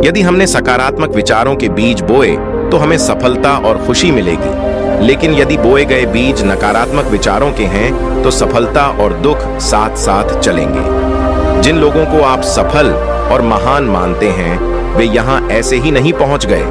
यदि हमने सकारात्मक विचारों के बीज बोए तो हमें सफलता और खुशी मिलेगी, लेकिन यदि बोए गए बीज नकारात्मक विचारों के हैं तो सफलता और दुख साथ साथ चलेंगे। जिन लोगों को आप सफल और महान मानते हैं वे यहाँ ऐसे ही नहीं पहुंच गए।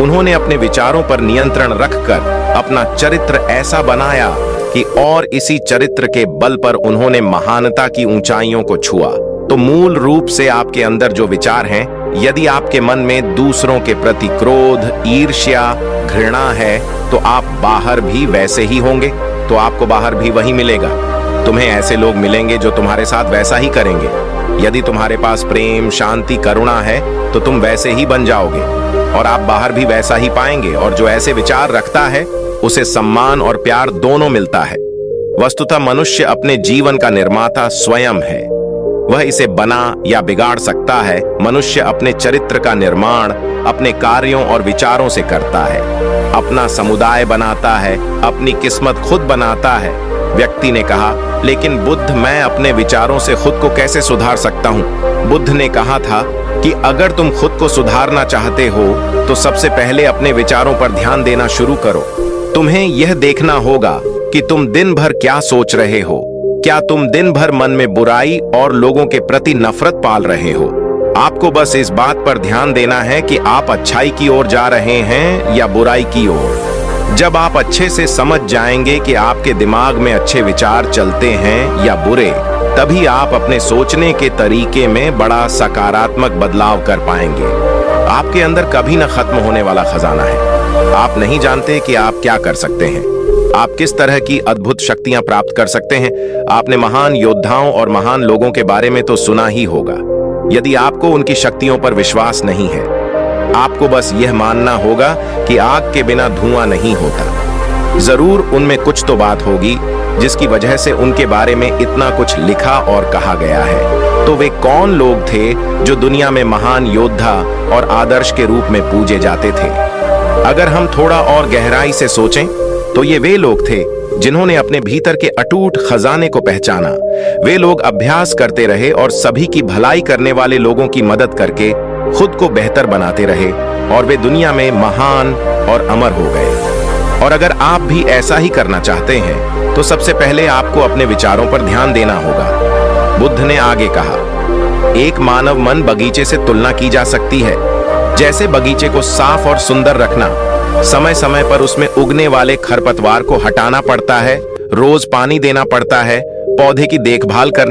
उन्होंने अपने विचारों पर नियंत्रण रखकर अपना चरित्र ऐसा बनाया कि और इसी चरित्र के बल पर उन्होंने महानता की ऊंचाइयों को छुआ। तो मूल रूप से आपके अंदर जो विचार हैं, यदि आपके मन में दूसरों के प्रति क्रोध, ईर्ष्या, घृणा है तो आप बाहर भी वैसे ही होंगे, तो आपको बाहर भी वही मिलेगा। तुम्हें ऐसे लोग मिलेंगे जो तुम्हारे साथ वैसा ही करेंगे। यदि तुम्हारे पास प्रेम, शांति, करुणा है तो तुम वैसे ही बन जाओगे और आप बाहर भी वैसा ही पाएंगे। और जो ऐसे विचार रखता है उसे सम्मान और प्यार दोनों मिलता है। वस्तुतः मनुष्य अपने जीवन का निर्माता स्वयं है। वह इसे बना या बिगाड़ सकता है। मनुष्य अपने चरित्र का निर्माण अपने कार्यों और विचारों से करता है, अपना समुदाय बनाता है, अपनी किस्मत खुद बनाता है। व्यक्ति ने कहा, लेकिन बुद्ध, मैं अपने विचारों से खुद को कैसे सुधार सकता हूँ? बुद्ध ने कहा था कि अगर तुम खुद को सुधारना चाहते हो तो सबसे पहले अपने विचारों पर ध्यान देना शुरू करो। तुम्हें यह देखना होगा कि तुम दिन भर क्या सोच रहे हो। क्या तुम दिन भर मन में बुराई और लोगों के प्रति नफरत पाल रहे हो? आपको बस इस बात पर ध्यान देना है कि आप अच्छाई की ओर जा रहे हैं या बुराई की ओर। जब आप अच्छे से समझ जाएंगे कि आपके दिमाग में अच्छे विचार चलते हैं या बुरे, तभी आप अपने सोचने के तरीके में बड़ा सकारात्मक बदलाव कर पाएंगे। आपके अंदर कभी न खत्म होने वाला खजाना है। आप नहीं जानते कि आप क्या कर सकते हैं, आप किस तरह की अद्भुत शक्तियां प्राप्त कर सकते हैं। आपने महान योद्धाओं और महान लोगों के बारे में तो सुना ही होगा। यदि आपको उनकी शक्तियों पर विश्वास नहीं है, आपको बस यह मानना होगा कि आग के बिना धुआं नहीं होता। जरूर उनमें कुछ तो बात होगी जिसकी वजह से उनके बारे में इतना कुछ लिखा और कहा गया है। तो वे कौन लोग थे जो दुनिया में महान योद्धा और आदर्श के रूप में पूजे जाते थे? अगर हम थोड़ा और गहराई से सोचें तो ये वे लोग थे जिन्होंने अपने भीतर के अटूट खजाने को पहचाना। वे लोग अभ्यास करते रहे और सभी की भलाई करने वाले लोगों की मदद करके खुद को बेहतर बनाते रहे और वे दुनिया में महान और अमर हो गए। और अगर आप भी ऐसा ही करना चाहते हैं तो सबसे पहले आपको अपने विचारों पर ध्यान देना होगा। बुद्ध ने आगे कहा, एक मानव मन बगीचे से तुलना की जा सकती है। जैसे बगीचे को साफ और सुंदर रखना, समय समय पर उसमें उगने वाले खरपतवार को हटाना पड़ता है, रोज पानी देना पड़ता है, पौधे की देखभाल करनी